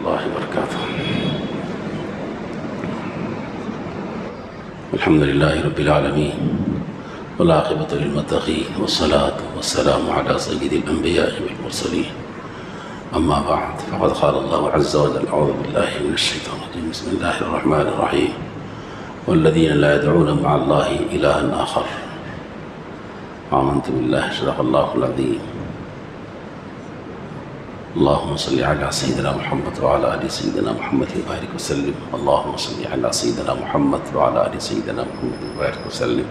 الله وبركاته. الحمد لله رب العالمين والعاقبة للمتقين والصلاة والسلام على سيد الأنبياء والمرسلين. أما بعد، فقد قال الله عز وجل: أعوذ بالله من الشيطان الرجيم، بسم الله الرحمن الرحيم: والذين لا يدعون مع الله إلها آخر. آمنت بالله، صدق الله العظيم. اللهم صل على سيدنا محمد وعلى آل سيدنا محمد وبارك وسلم. اللهم صل على سيدنا محمد وعلى آل سيدنا محمد وبارك وسلم.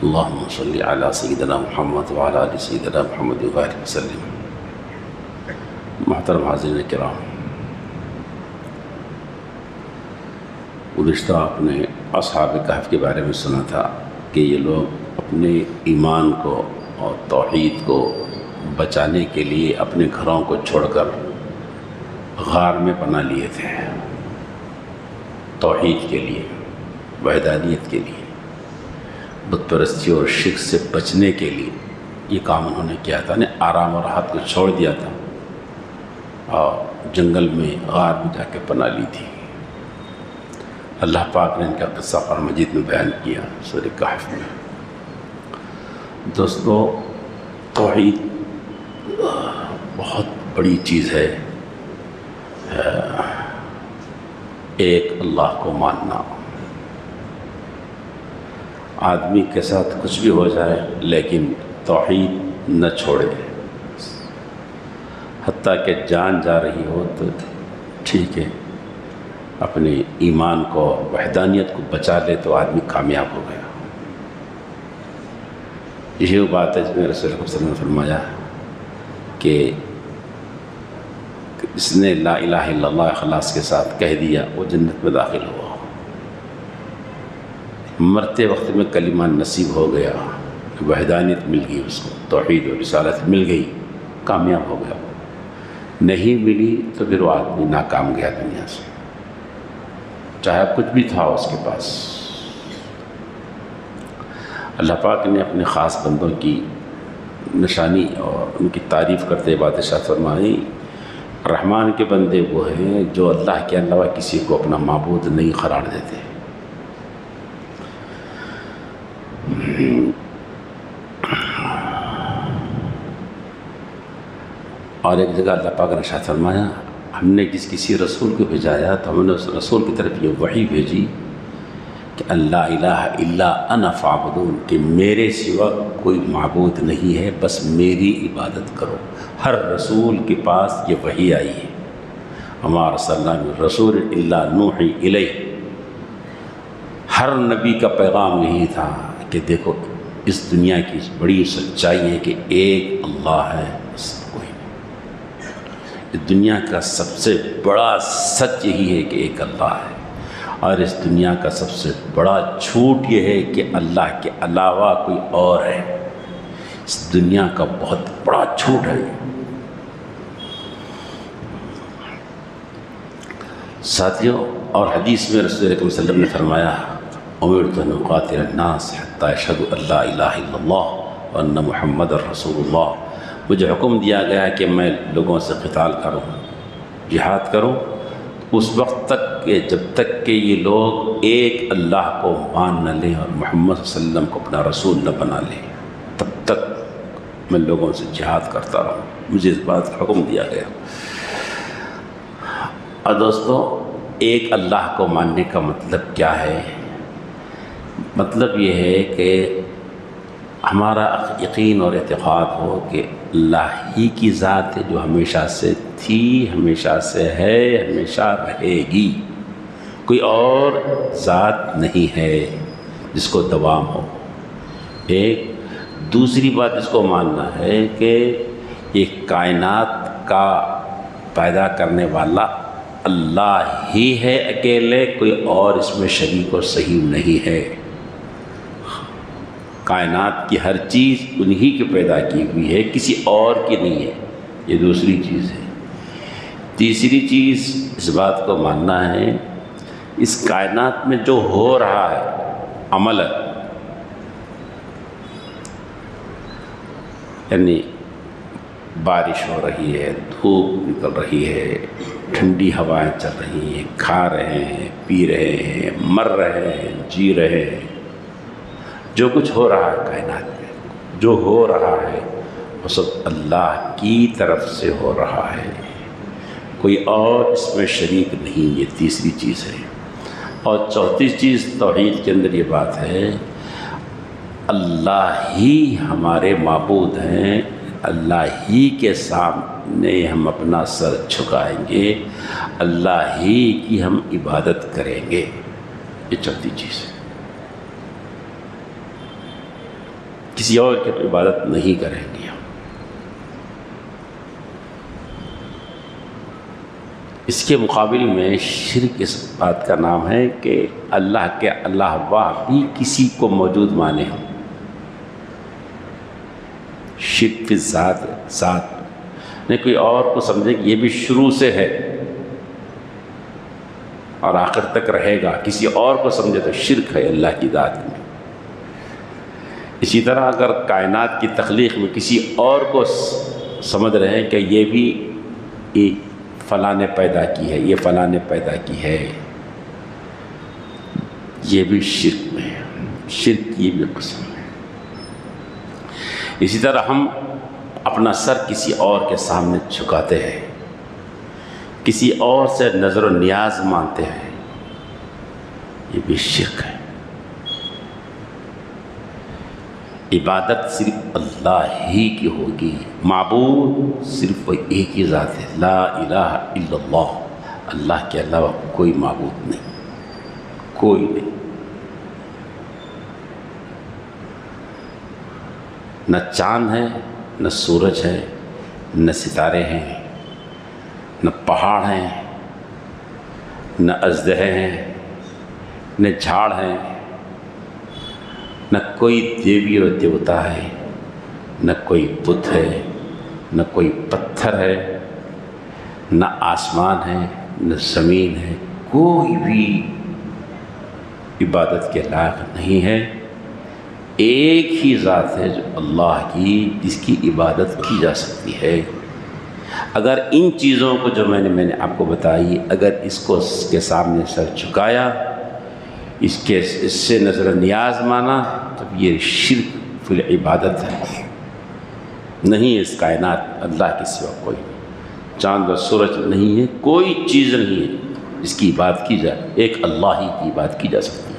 اللهم صل على سيدنا محمد وعلى آل سيدنا محمد وبارك وسلم. محترم حاضرین کرام، گزشتہ آپ نے اصحاب کہف کے بارے میں سنا تھا کہ یہ لوگ اپنے ایمان کو اور توحید کو بچانے کے لیے اپنے گھروں کو چھوڑ کر غار میں پناہ لیے تھے، توحید کے لیے، وحدانیت کے لیے، بت پرستی اور شرک سے بچنے کے لیے یہ کام انہوں نے کیا تھا، آرام اور راحت کو چھوڑ دیا تھا اور جنگل میں غار میں جا کے پناہ لی تھی۔ اللہ پاک نے ان کا قصہ قرآن مجید میں بیان کیا سورہ کہف میں۔ دوستو، توحید بہت بڑی چیز ہے۔ ایک اللہ کو ماننا، آدمی کے ساتھ کچھ بھی ہو جائے لیکن توحید نہ چھوڑے، حتیٰ کہ جان جا رہی ہو تو ٹھیک ہے، اپنے ایمان کو، وحدانیت کو بچا لے تو آدمی کامیاب ہو گیا۔ یہی وہ بات ہے جس میں رسول اللہ صلی اللہ علیہ وسلم نے فرمایا کہ اس نے لا الہ الا اللہ اخلاص کے ساتھ کہہ دیا وہ جنت میں داخل ہوا، مرتے وقت میں کلمہ نصیب ہو گیا، وحدانیت مل گئی، اس کو توحید و رسالت مل گئی، کامیاب ہو گیا۔ نہیں ملی تو پھر وہ آدمی ناکام گیا دنیا سے، چاہے کچھ بھی تھا اس کے پاس۔ اللہ پاک نے اپنے خاص بندوں کی نشانی اور ان کی تعریف کرتے بات ارشاد فرمائی: رحمان کے بندے وہ ہیں جو اللہ کے علاوہ کسی کو اپنا معبود نہیں قرار دیتے۔ اور ایک جگہ اللہ پاک نے ارشاد فرمایا: ہم نے جس کسی رسول کو بھیجایا تو ہم نے اس رسول کی طرف یہ وحی بھیجی کہ اللہ الہ الا انا فاعبدون، کہ میرے سوا کوئی معبود نہیں ہے، بس میری عبادت کرو۔ ہر رسول کے پاس یہ وحی آئی ہے، وما ارسلنا من رسول الا نوحی الیہ۔ ہر نبی کا پیغام یہی تھا کہ دیکھو، اس دنیا کی بڑی سچائی ہے کہ ایک اللہ ہے، بس کوئی نہیں۔ اس دنیا کا سب سے بڑا سچ یہی ہے کہ ایک اللہ ہے، اور اس دنیا کا سب سے بڑا جھوٹ یہ ہے کہ اللہ کے علاوہ کوئی اور ہے۔ اس دنیا کا بہت بڑا جھوٹ ہے۔ ساتھیوں، اور حدیث میں رسول اکرم صلی اللہ علیہ وسلم نے فرمایا: امرت ان اقاتل الناس حتی یشہدوا ان لا الہ الا اللہ وان محمد رسول اللہ۔ مجھے حکم دیا گیا کہ میں لوگوں سے قتال کروں، جہاد کروں، اس وقت تک کہ جب تک کہ یہ لوگ ایک اللہ کو مان نہ لیں اور محمد صلی اللہ علیہ وسلم کو اپنا رسول نہ بنا لیں، تب تک میں لوگوں سے جہاد کرتا رہوں۔ مجھے اس بات کا حکم دیا گیا۔ اور دوستو، ایک اللہ کو ماننے کا مطلب کیا ہے؟ مطلب یہ ہے کہ ہمارا یقین اور اعتقاد ہو کہ اللہ ہی کی ذات ہے جو ہمیشہ سے تھی، ہمیشہ سے ہے، ہمیشہ رہے گی۔ کوئی اور ذات نہیں ہے جس کو دوام ہو۔ ایک دوسری بات اس کو ماننا ہے کہ یہ کائنات کا پیدا کرنے والا اللہ ہی ہے اکیلے، کوئی اور اس میں شریک و صحیح نہیں ہے۔ کائنات کی ہر چیز انہی کی پیدا کی ہوئی ہے، کسی اور کی نہیں ہے۔ یہ دوسری چیز ہے۔ تیسری چیز اس بات کو ماننا ہے اس کائنات میں جو ہو رہا ہے عمل، یعنی بارش ہو رہی ہے، دھوپ نکل رہی ہے، ٹھنڈی ہوائیں چل رہی ہیں، کھا رہے ہیں، پی رہے ہیں، مر رہے ہیں، جی رہے ہیں۔ جو کچھ ہو رہا ہے کائنات میں، جو ہو رہا ہے وہ سب اللہ کی طرف سے ہو رہا ہے، کوئی اور اس میں شریک نہیں۔ یہ تیسری چیز ہے۔ اور چوتھی چیز توحید کے اندر یہ بات ہے، اللہ ہی ہمارے معبود ہیں، اللہ ہی کے سامنے ہم اپنا سر جھکائیں گے، اللہ ہی کی ہم عبادت کریں گے۔ یہ چوتھی چیز ہے، کسی اور کی عبادت نہیں کریں گے ہم۔ اس کے مقابل میں شرک اس بات کا نام ہے کہ اللہ کے علاوہ بھی کسی کو موجود مانے ہم۔ شرک فی ذات نہیں، کوئی اور کو سمجھے کہ یہ بھی شروع سے ہے اور آخر تک رہے گا، کسی اور کو سمجھے تو شرک ہے اللہ کی ذات میں۔ اسی طرح اگر کائنات کی تخلیق میں کسی اور کو سمجھ رہے ہیں کہ یہ بھی فلاں نے پیدا کی ہے، یہ فلاں نے پیدا کی ہے، یہ بھی شرک میں ہے، شرک کی بھی قسم ہے۔ اسی طرح ہم اپنا سر کسی اور کے سامنے جھکاتے ہیں، کسی اور سے نظر و نیاز مانتے ہیں، یہ بھی شرک ہے۔ عبادت صرف اللہ ہی کی ہوگی، معبود صرف وہ ایک ہی ذات ہے، لا الہ الا اللہ، اللہ کے علاوہ کوئی معبود نہیں، کوئی نہیں۔ نہ چاند ہے، نہ سورج ہے، نہ ستارے ہیں، نہ پہاڑ ہیں، نہ اژدہے ہیں، نہ جھاڑ ہیں، نہ کوئی دیوی و دیوتا ہے، نہ کوئی بت ہے، نہ کوئی پتھر ہے، نہ آسمان ہے، نہ زمین ہے، کوئی بھی عبادت کے لائق نہیں ہے۔ ایک ہی ذات ہے جو اللہ کی، جس کی عبادت کی جا سکتی ہے۔ اگر ان چیزوں کو جو میں نے آپ کو بتائی، اگر اس کو اس کے سامنے سر جھکایا، اس سے نظر نیاز مانا، تو یہ شرک فی العبادت ہے۔ نہیں، اس کائنات اللہ کے سوا کوئی نہیں، چاند و سورج نہیں ہے، کوئی چیز نہیں ہے جس کی عبادت کی جائے، ایک اللہ ہی کی عبادت کی جا سکتی ہے۔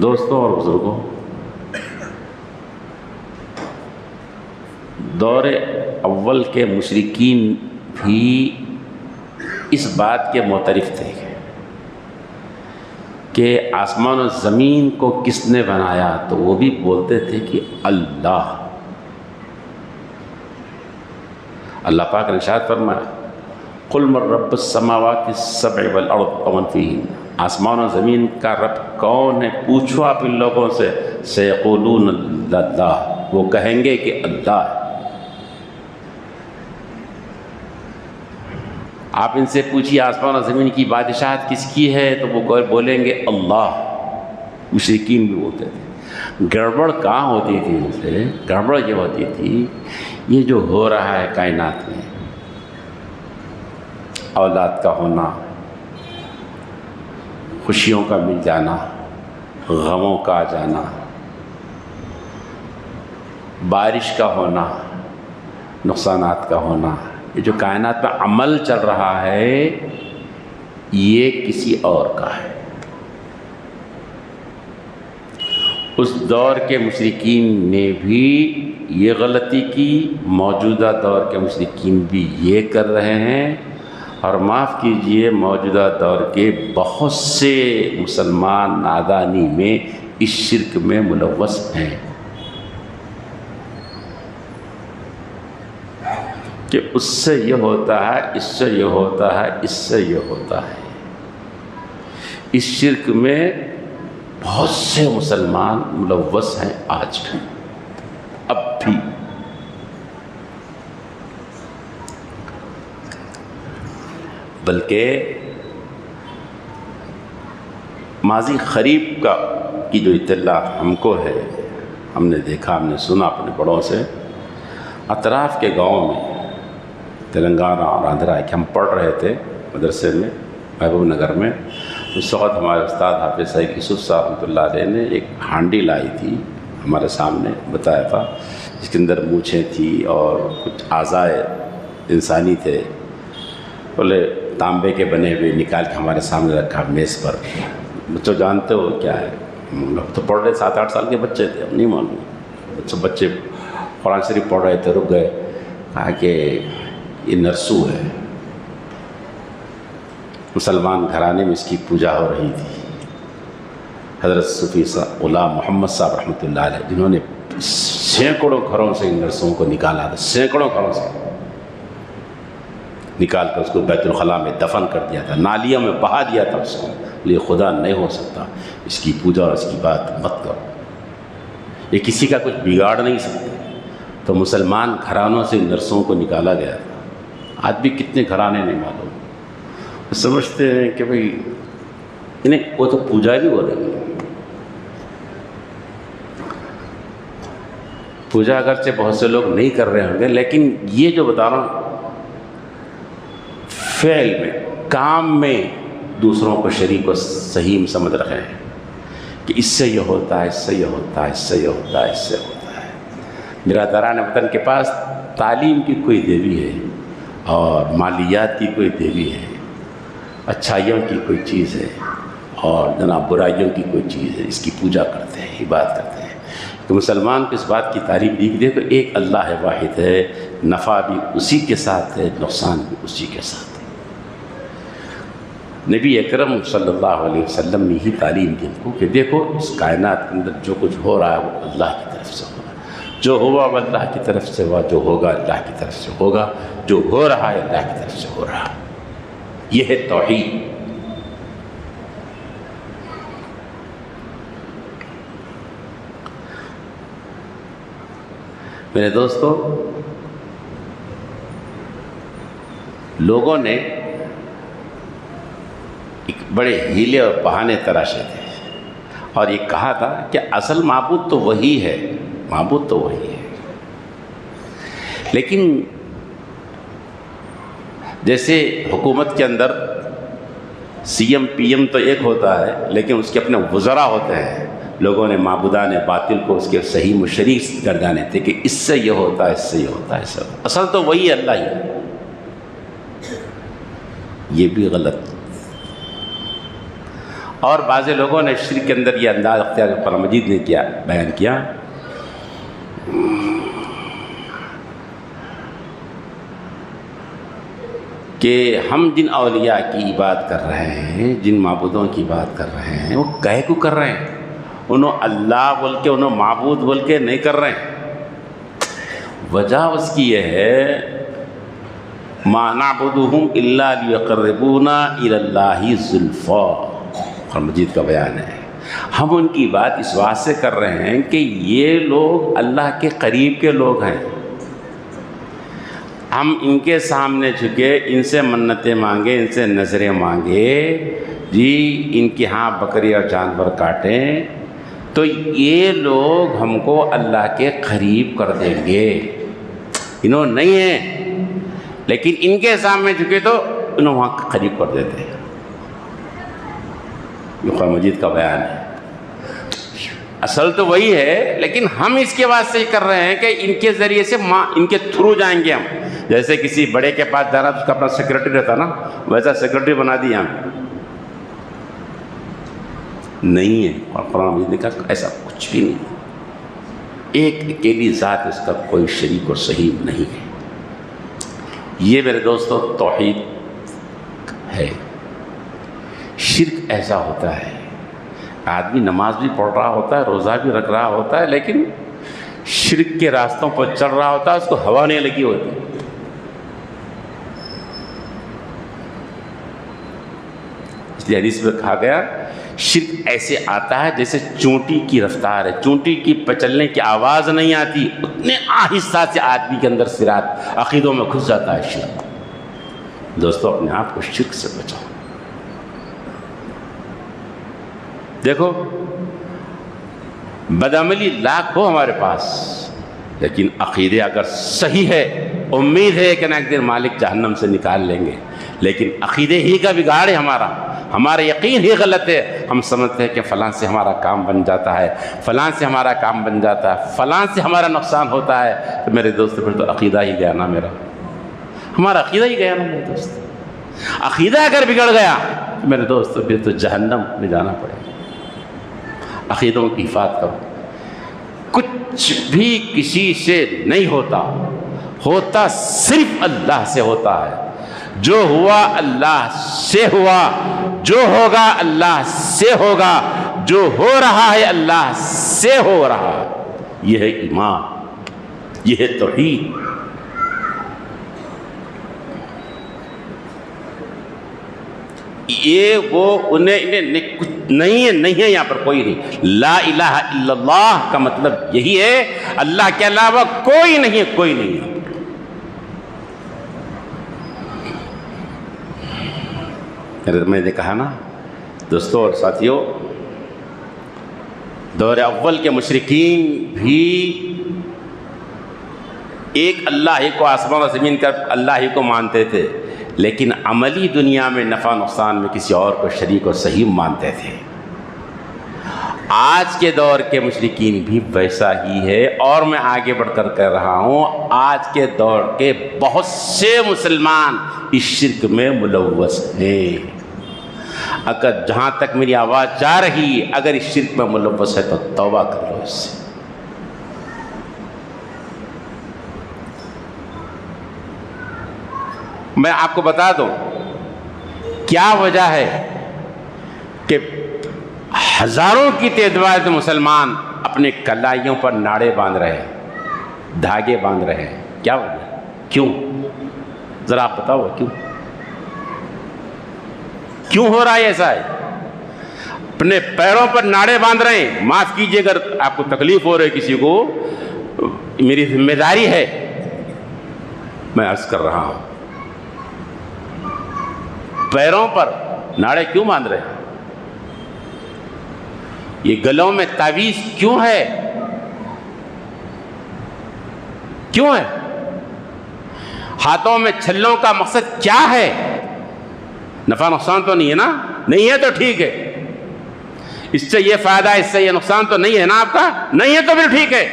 دوستوں اور بزرگوں، دور اول کے مشرکین بھی اس بات کے معترف تھے کہ آسمان و زمین کو کس نے بنایا، تو وہ بھی بولتے تھے کہ اللہ۔ اللہ پاک نے ارشاد فرمایا، قل من رب السماوات السبع والارض ومن فیہن، آسمان و زمین کا رب کون ہے، پوچھو آپ ان لوگوں سے، سیقولون اللہ، وہ کہیں گے کہ اللہ ہے۔ آپ ان سے پوچھیے آسمان و زمین کی بادشاہت کس کی ہے، تو وہ بولیں گے اللہ۔ مشرکین بھی بولتے تھے۔ گڑبڑ کہاں ہوتی تھی ان سے؟ گڑبڑ یہ ہوتی تھی، یہ جو ہو رہا ہے کائنات میں، اولاد کا ہونا، خوشیوں کا مل جانا، غموں کا آ جانا، بارش کا ہونا، نقصانات کا ہونا، یہ جو کائنات میں عمل چل رہا ہے، یہ کسی اور کا ہے۔ اس دور کے مشرکین نے بھی یہ غلطی کی، موجودہ دور کے مشرکین بھی یہ کر رہے ہیں، اور معاف کیجئے موجودہ دور کے بہت سے مسلمان نادانی میں اس شرک میں ملوث ہیں کہ اس سے یہ ہوتا ہے، اس سے یہ ہوتا ہے، اس سے یہ ہوتا ہے۔ اس شرک میں بہت سے مسلمان ملوث ہیں آج بھی، اب بھی۔ بلکہ ماضی قریب کی جو اطلاع ہم کو ہے، ہم نے دیکھا، ہم نے سنا اپنے بڑوں سے، اطراف کے گاؤں میں تلنگانہ اور آندھرا کہ ہم پڑھ رہے تھے مدرسے میں محبوب نگر میں، اس وقت ہمارے استاد حافظ سعید یوسف صاحب رحمۃ اللہ علیہ نے ایک ہانڈی لائی تھی ہمارے سامنے، بتایا تھا جس کے اندر مونچھیں تھی اور کچھ اعضائے انسانی تھے، بولے تانبے کے بنے ہوئے نکال کے ہمارے سامنے رکھا میز پر۔ بچوں جانتے ہو کیا ہے؟ ہم لوگ تو پڑھ رہے 7-8 سال کے بچے تھے، ہم نہیں معلوم، بچے قرآن شریف پڑھ رہے تھے، رک گئے، کہا کہ یہ نرسو ہے، مسلمان گھرانے میں اس کی پوجا ہو رہی تھی۔ حضرت صوفی غلام محمد صاحب رحمۃ اللہ علیہ، جنہوں نے سینکڑوں گھروں سے ان نرسوں کو نکالا تھا، سینکڑوں گھروں سے نکال کر اس کو بیت الخلاء میں دفن کر دیا تھا، نالیوں میں بہا دیا تھا اس کو، یہ خدا نہیں ہو سکتا، اس کی پوجا اور اس کی بات مت کرو، یہ کسی کا کچھ بگاڑ نہیں سکتے۔ تو مسلمان گھرانوں سے نرسوں کو نکالا گیا تھا۔ آج بھی کتنے گھرانے نہیں معلوم، سمجھتے ہیں کہ بھئی انہیں وہ تو پوجا بھی ہو رہی ہے۔ پوجا اگرچہ بہت سے لوگ نہیں کر رہے ہوں گے، لیکن یہ جو بتا رہا ہوں فعل میں، کام میں دوسروں کو شریک و صحیح سمجھ رہے ہیں کہ اس سے یہ ہوتا ہے، اس سے یہ ہوتا ہے، اس سے یہ ہوتا ہے، اس سے ہوتا ہے۔ برادران وطن کے پاس تعلیم کی کوئی دیوی ہے اور مالیات کی کوئی دیوی ہے، اچھائیوں کی کوئی چیز ہے اور جناب برائیوں کی کوئی چیز ہے، اس کی پوجا کرتے ہیں، عبادت کرتے ہیں۔ تو مسلمان کو اس بات کی تعریف دی گئی کہ ایک اللہ واحد ہے، نفع بھی اسی کے ساتھ ہے، نقصان بھی اسی کے ساتھ ہے۔ نبی اکرم صلی اللہ علیہ وسلم نے ہی تعلیم دی کو کہ دیکھو اس کائنات کے اندر جو کچھ ہو رہا ہے وہ اللہ کی طرف سے ہو رہا ہے، جو ہوا وہ اللہ کی طرف سے ہوا، جو ہوگا اللہ کی طرف سے ہوگا، جو ہو رہا ہے اللہ کی طرف سے ہو رہا ہے۔ یہ ہے توحید۔ میرے دوستو، لوگوں نے ایک بڑے ہیلے اور بہانے تراشے تھے اور یہ کہا تھا کہ اصل معبود تو وہی ہے، معبود تو وہی ہے۔ لیکن جیسے حکومت کے اندر سی ایم پی ایم تو ایک ہوتا ہے، لیکن اس کے اپنے وزراء ہوتے ہیں، لوگوں نے معبودان باطل کو اس کے صحیح مشرک گردانے تھے کہ اس سے یہ ہوتا ہے، اس سے یہ ہوتا ہے، اس سے ہوتا ہے۔ اصل تو وہی اللہ ہی ہے۔ یہ بھی غلط۔ اور بعض لوگوں نے شرک کے اندر یہ انداز اختیار قرآن مجید نے کیا، بیان کیا کہ ہم جن اولیاء کی بات کر رہے ہیں، جن معبودوں کی بات کر رہے ہیں، وہ کہے کو کر رہے ہیں، انہوں اللہ بول کے، انہوں معبود بول کے نہیں کر رہے ہیں۔ وجہ اس کی یہ ہے ما نعبدهم الا لیقربونا الی اللہ زلفا، قرآن مجید کا بیان ہے۔ ہم ان کی بات اس بات سے کر رہے ہیں کہ یہ لوگ اللہ کے قریب کے لوگ ہیں، ہم ان کے سامنے جھکے، ان سے منتیں مانگے، ان سے نظریں مانگے، جی ان کے ہاں بکری اور جانور کاٹیں تو یہ لوگ ہم کو اللہ کے قریب کر دیں گے۔ انہوں نہیں ہیں، لیکن ان کے سامنے جھکے تو انہوں وہاں قریب کر دیتے ہیں۔ یہ قرآن مجید کا بیان ہے۔ اصل تو وہی ہے، لیکن ہم اس کے واسطے کر رہے ہیں کہ ان کے ذریعے سے ان کے تھرو جائیں گے ہم۔ جیسے کسی بڑے کے پاس جانا تو اس کا اپنا سیکرٹری رہتا نا، ویسا سیکرٹری بنا دیا ہم۔ نہیں ہے، اور قرآن مجید نے کہا ایسا کچھ بھی نہیں، ایک اکیلی ذات، اس کا کوئی شریک اور صحیح نہیں ہے۔ یہ میرے دوستو توحید ہے۔ شرک ایسا ہوتا ہے، آدمی نماز بھی پڑھ رہا ہوتا ہے، روزہ بھی رکھ رہا ہوتا ہے، لیکن شرک کے راستوں پر چل رہا ہوتا ہے، اس کو ہوا نہیں لگی ہوتی۔ اس لیے حدیث میں کہا گیا شرک ایسے آتا ہے جیسے چونٹی کی رفتار ہے، چونٹی کی پچلنے کی آواز نہیں آتی، اتنے آہستہ سے آدمی کے اندر صراط عقیدوں میں گھس جاتا ہے شرک۔ دوستو اپنے آپ کو شرک سے بچاؤ۔ دیکھو بدعملی لاکھ ہو ہمارے پاس، لیکن عقیدے اگر صحیح ہے، امید ہے کہ نہ ایک دن مالک جہنم سے نکال لیں گے، لیکن عقیدے ہی کا بگاڑ ہے ہمارا یقین ہی غلط ہے۔ ہم سمجھتے ہیں کہ فلاں سے ہمارا کام بن جاتا ہے، فلاں سے ہمارا کام بن جاتا ہے، فلاں سے ہمارا نقصان ہوتا ہے، تو میرے دوست پھر تو عقیدہ ہی گیا نا ہمارا عقیدہ ہی گیا نا میرے دوست۔ عقیدہ اگر بگڑ گیا میرے دوست پھر تو جہنم میں جانا پڑے گا۔ عقیدوں کی حفاظت کرو۔ کچھ بھی کسی سے نہیں ہوتا صرف اللہ سے ہوتا ہے۔ جو ہوا اللہ سے ہوا، جو ہوگا اللہ سے ہوگا، جو ہو رہا ہے اللہ سے ہو رہا ہے۔ یہ ہے ایمان، یہ ہے توحید۔ یہ وہ انہیں کچھ نہیں ہے یہاں پر کوئی نہیں۔ لا الہ الا اللہ کا مطلب یہی ہے اللہ کے علاوہ کوئی نہیں ہے۔ میں نے کہا نا دوستوں اور ساتھیوں، دور اول کے مشرکین بھی ایک اللہ ہی کو، آسمان و زمین کا اللہ ہی کو مانتے تھے، لیکن عملی دنیا میں نفع نقصان میں کسی اور کو شریک و صحیح مانتے تھے۔ آج کے دور کے مشرکین بھی ویسا ہی ہے، اور میں آگے بڑھ کر کہہ رہا ہوں آج کے دور کے بہت سے مسلمان اس شرک میں ملوث ہیں۔ اگر جہاں تک میری آواز جا رہی اگر اس شرک میں ملوث ہے تو توبہ کر لو اس سے۔ میں آپ کو بتا دوں کیا وجہ ہے کہ ہزاروں کی تعداد میں مسلمان اپنے کلائیوں پر ناڑے باندھ رہے ہیں، دھاگے باندھ رہے ہیں۔ کیا وجہ؟ کیوں؟ ذرا آپ بتاؤ کیوں ہو رہا ہے ایسا ہے؟ اپنے پیروں پر ناڑے باندھ رہے ہیں۔ معاف کیجیے اگر آپ کو تکلیف ہو رہی کسی کو، میری ذمہ داری ہے، میں عرض کر رہا ہوں پیروں پر ناڑے کیوں باندھ رہے ہیں؟ یہ گلوں میں تعویذ کیوں ہے؟ ہاتھوں میں چھلوں کا مقصد کیا ہے؟ نفع نقصان تو نہیں ہے نا؟ نہیں ہے تو ٹھیک ہے، اس سے یہ فائدہ اس سے یہ نقصان تو نہیں ہے نا آپ کا؟ نہیں ہے تو پھر ٹھیک ہے۔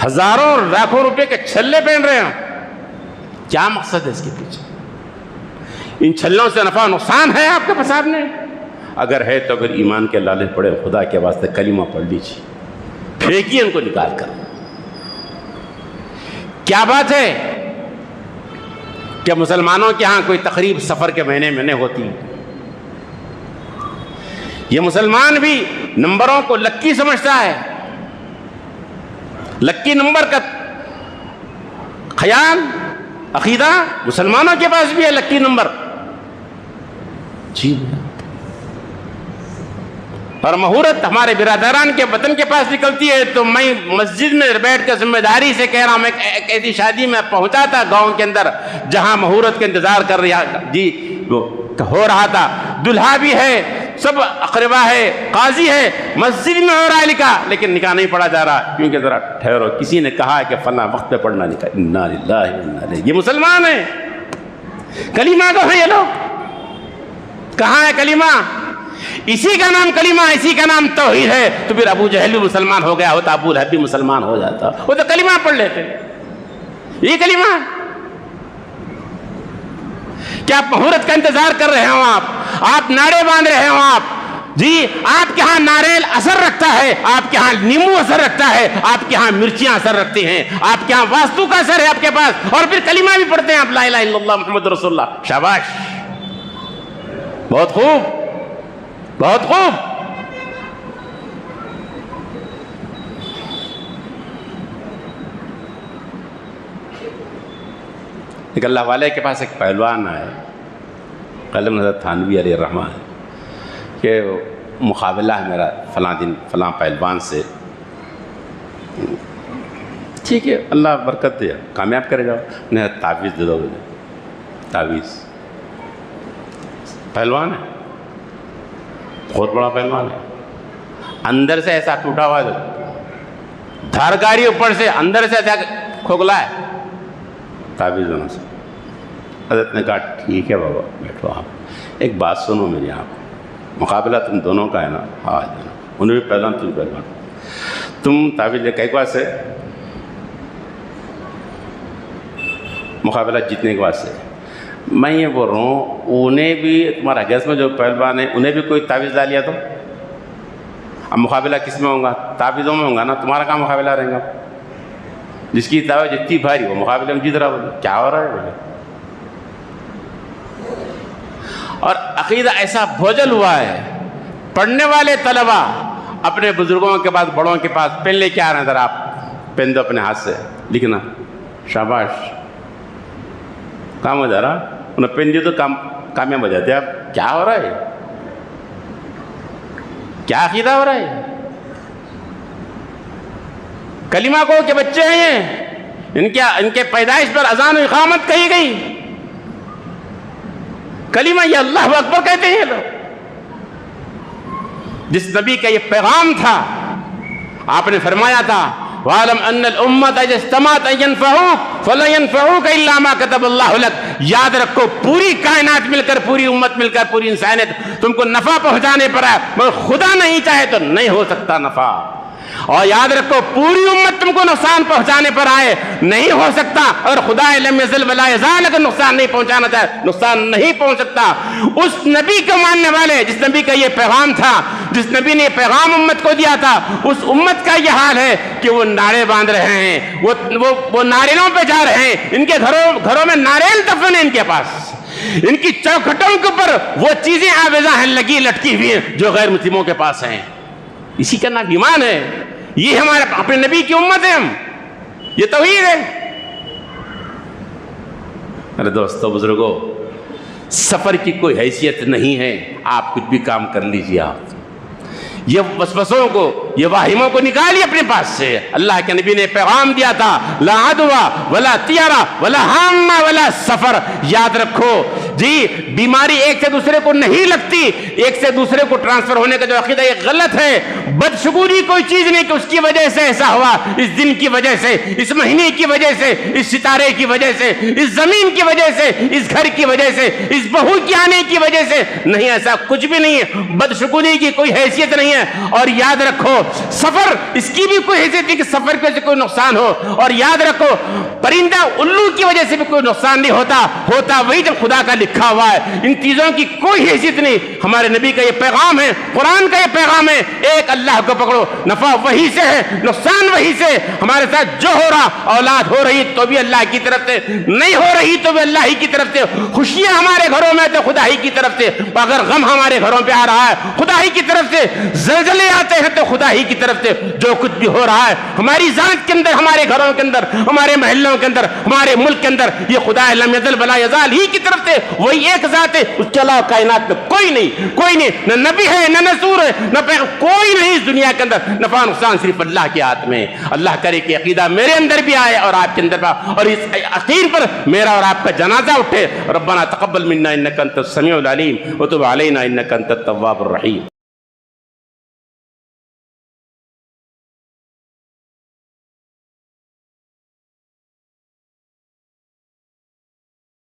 ہزاروں لاکھوں روپے کے چھلے پہن رہے ہیں، کیا مقصد ہے اس کے پیچھے؟ ان چھلوں سے نفع نقصان ہے آپ کے پاس میں؟ اگر ہے تو اگر ایمان کے لالے پڑے خدا کے واسطے کلمہ پڑھ لیجیے، پھینکیے ان کو نکال کر۔ کیا بات ہے کہ مسلمانوں کے ہاں کوئی تقریب سفر کے مہینے میں نہیں ہوتی؟ یہ مسلمان بھی نمبروں کو لکی سمجھتا ہے، لکی نمبر کا خیال عقیدہ مسلمانوں کے پاس بھی ہے، لکی نمبر جی۔ اور مہورت ہمارے برادران کے وطن کے پاس نکلتی ہے تو میں مسجد میں بیٹھ کر ذمہ داری سے کہہ رہا ہوں، میں ایک ایسی شادی میں پہنچا تھا گاؤں کے اندر جہاں مہورت کا انتظار کر رہا ہو رہا تھا، دلہا بھی ہے، سب اقربا ہے، قاضی ہے، مسجد میں ہو رہا ہے لکھا، لیکن نکاح نہیں پڑھا جا رہا کیونکہ ذرا ٹھہرو، کسی نے کہا کہ فلاں وقت پہ پڑھنا نکاح۔ انا للہ و انا الیہ۔ یہ مسلمان ہیں، کلمہ کو ہے یہ لوگ، کہاں ہے کلمہ؟ اسی کا نام کلمہ، اسی کا نام توحید ہے۔ تو پھر ابو جہل بھی مسلمان ہو گیا ہوتا، ابو لہب بھی مسلمان ہو جاتا، وہ تو کلمہ پڑھ لیتے۔ یہ کلمہ کیا آپ مہورت کا انتظار کر رہے ہوں؟ آپ ناڑے باندھ رہے ہوں آپ جی؟ آپ کے ہاں ناریل اثر رکھتا ہے، آپ کے ہاں نیمبو اثر رکھتا ہے، آپ کے ہاں مرچیاں اثر رکھتی ہیں، آپ کے ہاں واسطو کا اثر ہے آپ کے پاس، اور پھر کلمہ بھی پڑھتے ہیں آپ، لا الہ الا اللہ محمد رسول اللہ۔ شاباش، بہت خوب، بہت خوب۔ ایک اللہ والے کے پاس ایک پہلوان آئے، قلم حضرت تھانوی علیہ الرحمٰن، کہ مقابلہ ہے میرا فلاں دن فلاں پہلوان سے۔ ٹھیک ہے، اللہ برکت دے، کامیاب کرے جاؤ۔ نہیں، تعویذ دے دو مجھے، تعویذ۔ پہلوان ہے، بہت بڑا پہلوان ہے، اندر سے ایسا ٹوٹا ہوا ہے، دھار گاری اوپر سے، اندر سے ایسا کھوکھلا ہے تعویذ ہونے سے۔ حضرت نے کہا ٹھیک ہے بابا بیٹھو آپ، ایک بات سنو میری، آپ مقابلہ تم دونوں کا ہے نا؟ ہاں انہیں بھی پہلوان تم پہلوان، تم تعویذ لے کے ایک واسطے مقابلہ جیتنے کے واسطے، میں یہ بول رہا ہوں انہیں بھی تمہارا گیس میں جو پہلوان ہے انہیں بھی کوئی تعویذ لا لیا تو اب مقابلہ کس میں ہوگا؟ تعویذوں میں ہوگا نا، تمہارا کہاں مقابلہ رہے گا؟ جس کی تعویذ جتنی بھاری وہ مقابلے میں جیت رہا، بولے کیا ہو رہا ہے بولے۔ اور عقیدہ ایسا بھوجل ہوا ہے، پڑھنے والے طلبہ اپنے بزرگوں کے پاس، بڑوں کے پاس پین لے کے آ رہے ہیں، ذرا آپ پین دو اپنے ہاتھ سے لکھنا، شاباش کام ہو جا رہا، انہیں پین دیو تو کامیاب ہو جاتے۔ اب کیا ہو رہا ہے؟ کیا عقیدہ ہو رہا ہے؟ کلمہ کو کے بچے ہیں یہ، ان کے پیدائش پر اذان و اقامت کہی گئی، کلمہ یہ اللہ اکبر کہتے ہیں لوگ۔ جس نبی کا یہ پیغام تھا، آپ نے فرمایا تھا وَعَلَمْ أَنَّ الْأُمَّةَ إِذَا اجْتَمَعَتْ أَن يَنفَعُوكَ فَلَن يَنفَعُوكَ إِلَّا مَا كَتَبَ اللَّهُ لَكَ۔ یاد رکھو پوری کائنات مل کر، پوری امت مل کر، پوری انسانیت تم کو نفع پہنچانے پر ہے، مگر خدا نہیں چاہے تو نہیں ہو سکتا نفع۔ اور یاد رکھو پوری امت تم کو نقصان پہنچانے پر آئے نہیں ہو سکتا، اور خدا لم یزل ولا یزال اگر نقصان نہیں پہنچانا چاہے نقصان نہیں پہنچ سکتا۔ اس نبی کو ماننے والے، جس نبی کا یہ پیغام تھا، جس نبی نے یہ پیغام امت کو دیا تھا، اس امت کا یہ حال ہے کہ وہ نعرے باندھ رہے ہیں، وہ ناریلوں پہ جا رہے ہیں، ان کے گھروں میں ناریل دفن ہیں، ان کے پاس ان کی چوکھٹوں کے اوپر وہ چیزیں آویزاں ہیں، لگی لٹکی ہوئی ہیں جو غیر مسلموں کے پاس ہیں۔ اسی کا نام ایمان ہے، یہ ہمارے اپنے نبی کی امت ہے، ہم یہ توحید ہے۔ ارے دوستو بزرگو، سفر کی کوئی حیثیت نہیں ہے، آپ کچھ بھی کام کر لیجئے، آپ یہ وسوسوں کو، یہ واہموں کو نکالیے اپنے پاس سے۔ اللہ کے نبی نے پیغام دیا تھا لا عدوہ ولا طیرہ ولا حامہ ولا سفر۔ یاد رکھو جی، بیماری ایک سے دوسرے کو نہیں لگتی، ایک سے دوسرے کو ٹرانسفر ہونے کا جو عقیدہ یہ غلط ہے۔ بدشگونی کوئی چیز نہیں کہ اس کی وجہ سے ایسا ہوا، اس دن کی وجہ سے، اس مہینے کی وجہ سے، اس ستارے کی وجہ سے، اس زمین کی وجہ سے، اس گھر کی وجہ سے، اس بہو کے آنے کی وجہ سے نہیں، ایسا کچھ بھی نہیں ہے۔ بدشگونی کی کوئی حیثیت نہیں ہے۔ اور یاد رکھو سفر، اس کی بھی کوئی حیثیت نہیں کہ سفر کی وجہ سے کوئی نقصان ہو۔ اور یاد رکھو پرندہ الو کی وجہ سے بھی کوئی نقصان نہیں ہوتا وہی جب خدا کا لکھا ہوا ہے۔ ان چیزوں کی کوئی حیثیت نہیں۔ ہمارے نبی کا یہ پیغام ہے، قرآن کا یہ پیغام ہے، ایک اللہ کو پکڑو، نفع وہی سے ہے، نقصان وہی سے۔ ہمارے ساتھ جو ہو رہا، اولاد ہو رہی تو بھی اللہ کی طرف سے، نہیں ہو رہی تو بھی اللہ ہی کی طرف سے، خوشیاں ہمارے گھروں میں تو خدا ہی کی طرف سے، اگر غم ہمارے گھروں پہ آ رہا ہے خدا ہی کی طرف سے، زلزلے آتے ہیں تو خدا ہی کی طرف سے۔ جو کچھ بھی ہو رہا ہے ہماری ذات کے اندر، ہمارے گھروں کے اندر، ہمارے محلوں کے اندر، ہمارے ملک کے اندر، یہ خدا لم یزل ولا یزال ہی کی طرف سے، وہی ایک ذات ہے، اس کے علاوہ کائنات میں کوئی نہیں، نہ نبی ہے، نہ رسول ہے، نہ کوئی نہیں اس دنیا کے اندر۔ نفع نقصان صرف اللہ کے ہاتھ میں۔ اللہ کرے کہ عقیدہ میرے اندر بھی آئے اور آپ کے اندر بھی آئے، اور اس عقیدے پر میرا اور آپ کا جنازہ اٹھے۔ ربنا تقبل منا انک انت السمیع العلیم وتب علینا انک انت التواب الرحیم۔